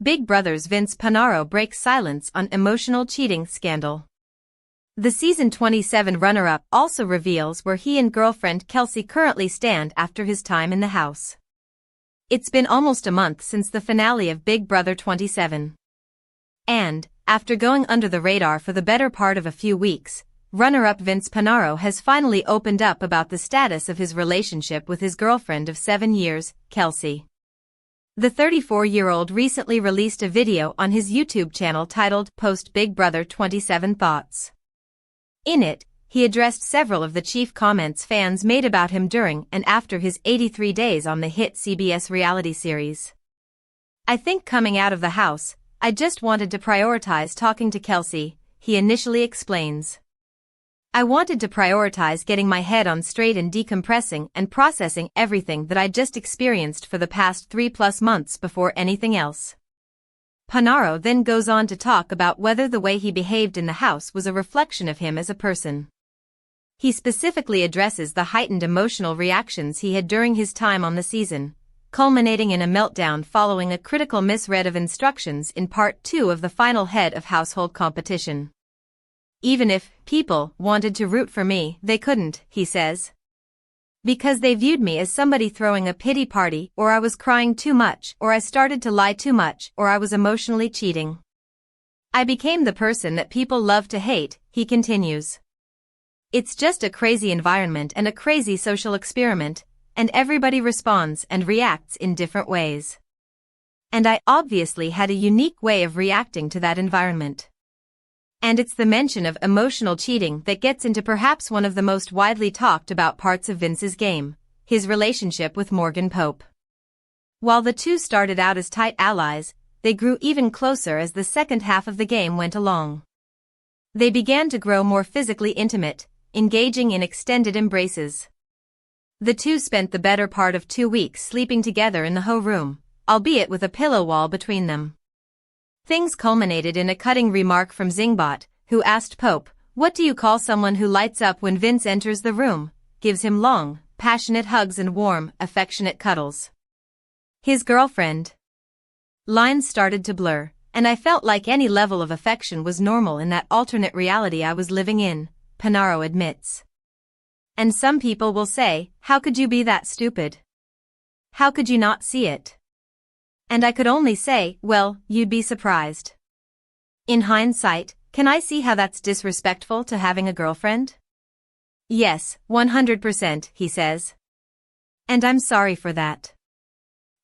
Big Brother's Vince Panaro breaks silence on emotional cheating scandal. The season 27 runner-up also reveals where he and girlfriend Kelsey currently stand after his time in the house. It's been almost a month since the finale of Big Brother 27. And, after going under the radar for the better part of a few weeks, runner-up Vince Panaro has finally opened up about the status of his relationship with his girlfriend of 7 years, Kelsey. The 34-year-old recently released a video on his YouTube channel titled Post Big Brother 27 Thoughts. In it, he addressed several of the chief comments fans made about him during and after his 83 days on the hit CBS reality series. "I think coming out of the house, I just wanted to prioritize talking to Kelsey," he initially explains. "I wanted to prioritize getting my head on straight and decompressing and processing everything that I just experienced for the past 3+ months before anything else." Panaro then goes on to talk about whether the way he behaved in the house was a reflection of him as a person. He specifically addresses the heightened emotional reactions he had during his time on the season, culminating in a meltdown following a critical misread of instructions in Part 2 of the final Head of Household competition. "Even if people wanted to root for me, they couldn't," he says. "Because they viewed me as somebody throwing a pity party, or I was crying too much, or I started to lie too much, or I was emotionally cheating. I became the person that people love to hate," he continues. "It's just a crazy environment and a crazy social experiment, and everybody responds and reacts in different ways. And I obviously had a unique way of reacting to that environment. And it's the mention of emotional cheating that gets into perhaps one of the most widely talked about parts of Vince's game, his relationship with Morgan Pope. While the two started out as tight allies, they grew even closer as the second half of the game went along. They began to grow more physically intimate, engaging in extended embraces. The two spent the better part of 2 weeks sleeping together in the Ho room, albeit with a pillow wall between them. Things culminated in a cutting remark from Zingbot, who asked Pope, "What do you call someone who lights up when Vince enters the room, gives him long, passionate hugs and warm, affectionate cuddles?" "His girlfriend." Lines started to blur, and I felt like any level of affection was normal in that alternate reality I was living in, Panaro admits. "And some people will say, how could you be that stupid? How could you not see it? And I could only say, well, you'd be surprised. In hindsight, can I see how that's disrespectful to having a girlfriend? Yes, 100%, he says. And I'm sorry for that.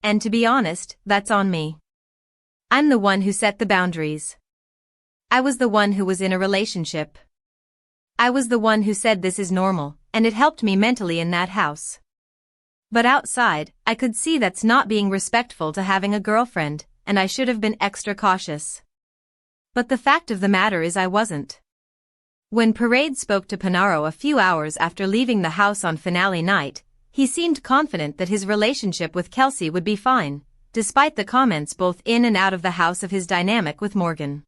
And to be honest, that's on me. I'm the one who set the boundaries. I was the one who was in a relationship. I was the one who said this is normal, and it helped me mentally in that house. But outside, I could see that's not being respectful to having a girlfriend, and I should have been extra cautious. But the fact of the matter is I wasn't." When Parade spoke to Panaro a few hours after leaving the house on finale night, he seemed confident that his relationship with Kelsey would be fine, despite the comments both in and out of the house of his dynamic with Morgan.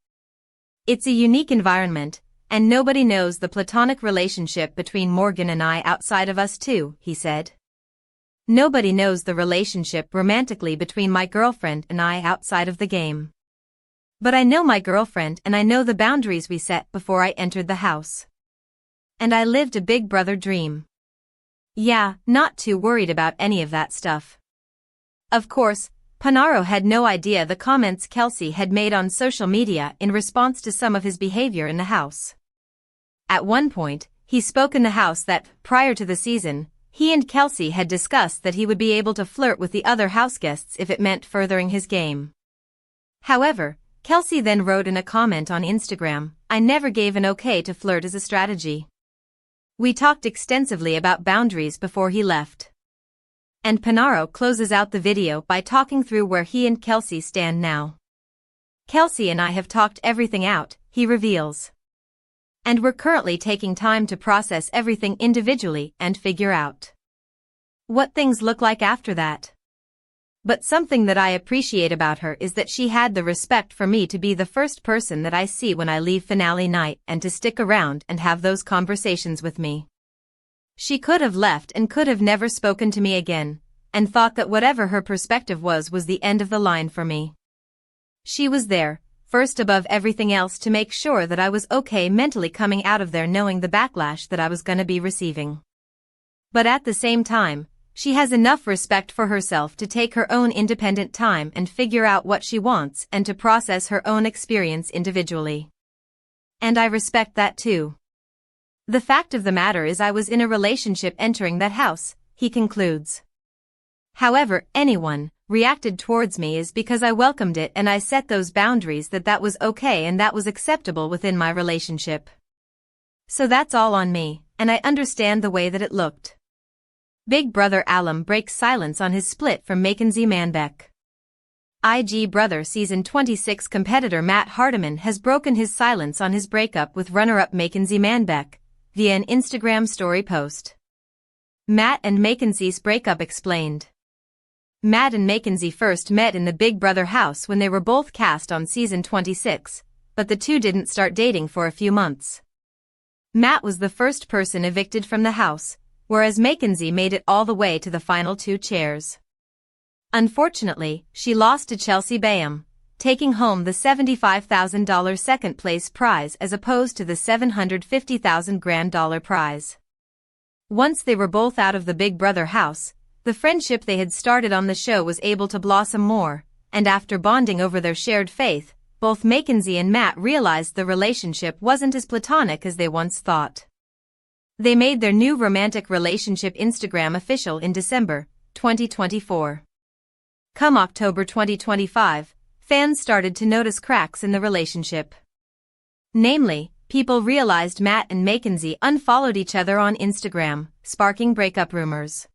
"It's a unique environment, and nobody knows the platonic relationship between Morgan and I outside of us two," he said. "Nobody knows the relationship romantically between my girlfriend and I outside of the game. But I know my girlfriend and I know the boundaries we set before I entered the house. And I lived a Big Brother dream. Yeah, not too worried about any of that stuff." Of course, Panaro had no idea the comments Kelsey had made on social media in response to some of his behavior in the house. At one point, he spoke in the house that, prior to the season, he and Kelsey had discussed that he would be able to flirt with the other houseguests if it meant furthering his game. However, Kelsey then wrote in a comment on Instagram, "I never gave an okay to flirt as a strategy. We talked extensively about boundaries before he left." And Panaro closes out the video by talking through where he and Kelsey stand now. "Kelsey and I have talked everything out," he reveals. "And we're currently taking time to process everything individually and figure out what things look like after that. But something that I appreciate about her is that she had the respect for me to be the first person that I see when I leave finale night and to stick around and have those conversations with me. She could have left and could have never spoken to me again, and thought that whatever her perspective was the end of the line for me. She was there, first above everything else, to make sure that I was okay mentally coming out of there knowing the backlash that I was gonna be receiving. But at the same time, she has enough respect for herself to take her own independent time and figure out what she wants and to process her own experience individually. And I respect that too. The fact of the matter is I was in a relationship entering that house, he concludes. However anyone reacted towards me is because I welcomed it and I set those boundaries that was okay and that was acceptable within my relationship. So that's all on me, and I understand the way that it looked. Big Brother alum breaks silence on his split from Mackenzie Manbeck. IG Brother Season 26 competitor Matt Hardiman has broken his silence on his breakup with runner-up Mackenzie Manbeck via an Instagram story post. Matt and Mackenzie's breakup explained. Matt and Mackenzie first met in the Big Brother house when they were both cast on Season 26, but the two didn't start dating for a few months. Matt was the first person evicted from the house, whereas Mackenzie made it all the way to the final 2 chairs. Unfortunately, she lost to Chelsea Bayham, taking home the $75,000 second-place prize as opposed to the $750,000 grand prize. Once they were both out of the Big Brother house, the friendship they had started on the show was able to blossom more, and after bonding over their shared faith, both Mackenzie and Matt realized the relationship wasn't as platonic as they once thought. They made their new romantic relationship Instagram official in December 2024. Come October 2025, fans started to notice cracks in the relationship. Namely, people realized Matt and Mackenzie unfollowed each other on Instagram, sparking breakup rumors.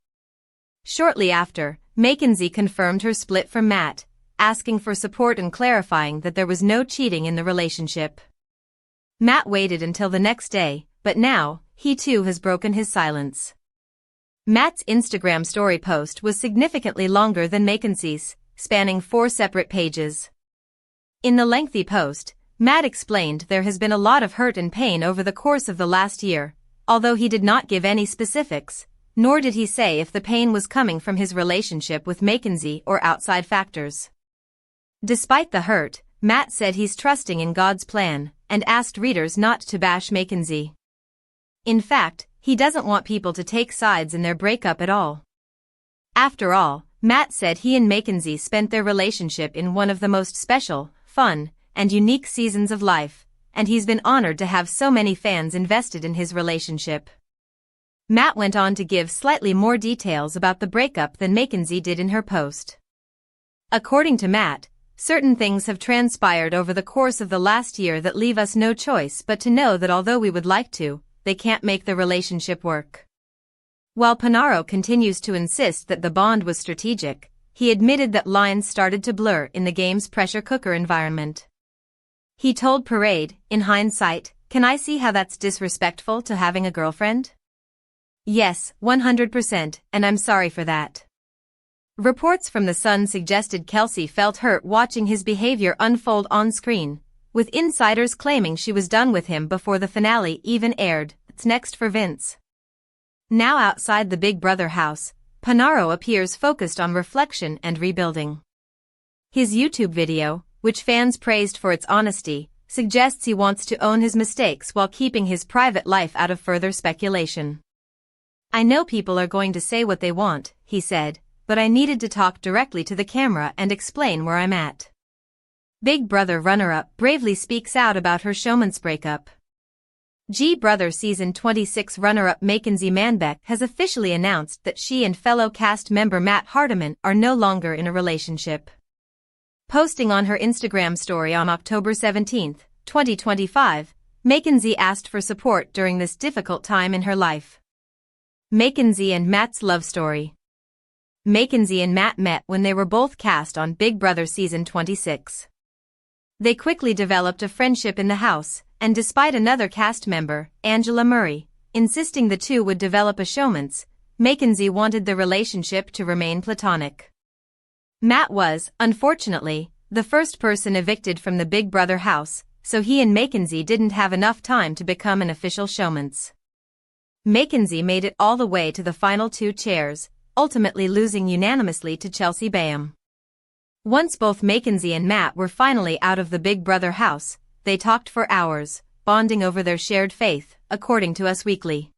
Shortly after, Mackenzie confirmed her split from Matt, asking for support and clarifying that there was no cheating in the relationship. Matt waited until the next day, but now, he too has broken his silence. Matt's Instagram story post was significantly longer than Mackenzie's, spanning 4 separate pages. In the lengthy post, Matt explained there has been a lot of hurt and pain over the course of the last year, although he did not give any specifics, nor did he say if the pain was coming from his relationship with Mackenzie or outside factors. Despite the hurt, Matt said he's trusting in God's plan, and asked readers not to bash Mackenzie. In fact, he doesn't want people to take sides in their breakup at all. After all, Matt said he and Mackenzie spent their relationship in one of the most special, fun, and unique seasons of life, and he's been honored to have so many fans invested in his relationship. Matt went on to give slightly more details about the breakup than Mackenzie did in her post. According to Matt, certain things have transpired over the course of the last year that leave us no choice but to know that although we would like to, they can't make the relationship work. While Panaro continues to insist that the bond was strategic, he admitted that lines started to blur in the game's pressure cooker environment. He told Parade, in hindsight, "Can I see how that's disrespectful to having a girlfriend? Yes, 100%, and I'm sorry for that." Reports from The Sun suggested Kelsey felt hurt watching his behavior unfold on screen, with insiders claiming she was done with him before the finale even aired. It's next for Vince. Now outside the Big Brother house, Panaro appears focused on reflection and rebuilding. His YouTube video, which fans praised for its honesty, suggests he wants to own his mistakes while keeping his private life out of further speculation. "I know people are going to say what they want," he said, "but I needed to talk directly to the camera and explain where I'm at." Big Brother runner-up bravely speaks out about her showman's breakup. Brother Season 26 runner-up Mackenzie Manbeck has officially announced that she and fellow cast member Matt Hardiman are no longer in a relationship. Posting on her Instagram story on October 17, 2025, Mackenzie asked for support during this difficult time in her life. Mackenzie and Matt's love story. Mackenzie and Matt met when they were both cast on Big Brother Season 26. They quickly developed a friendship in the house, and despite another cast member, Angela Murray, insisting the two would develop a showmance, Mackenzie wanted the relationship to remain platonic. Matt was, unfortunately, the first person evicted from the Big Brother house, so he and Mackenzie didn't have enough time to become an official showmance. Mackenzie made it all the way to the final 2 chairs, ultimately losing unanimously to Chelsea Bayham. Once both Mackenzie and Matt were finally out of the Big Brother house, they talked for hours, bonding over their shared faith, according to Us Weekly.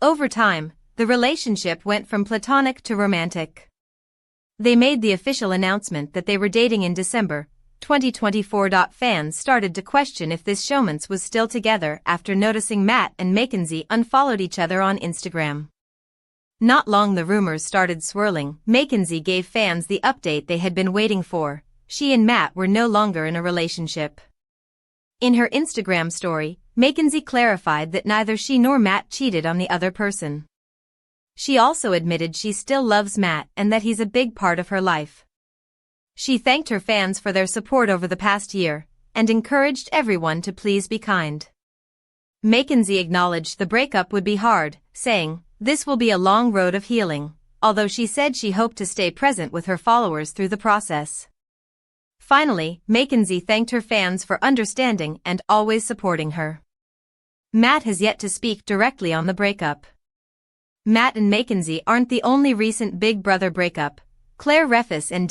Over time, the relationship went from platonic to romantic. They made the official announcement that they were dating in December 2024. Fans started to question if this showmance was still together after noticing Matt and Mackenzie unfollowed each other on Instagram. Not long the rumors started swirling. Mackenzie gave fans the update they had been waiting for. She and Matt were no longer in a relationship. In her Instagram story, Mackenzie clarified that neither she nor Matt cheated on the other person. She also admitted she still loves Matt and that he's a big part of her life. She thanked her fans for their support over the past year and encouraged everyone to please be kind. Mackenzie acknowledged the breakup would be hard, saying, "This will be a long road of healing," although she said she hoped to stay present with her followers through the process. Finally, Mackenzie thanked her fans for understanding and always supporting her. Matt has yet to speak directly on the breakup. Matt and Mackenzie aren't the only recent Big Brother breakup. Claire Refus and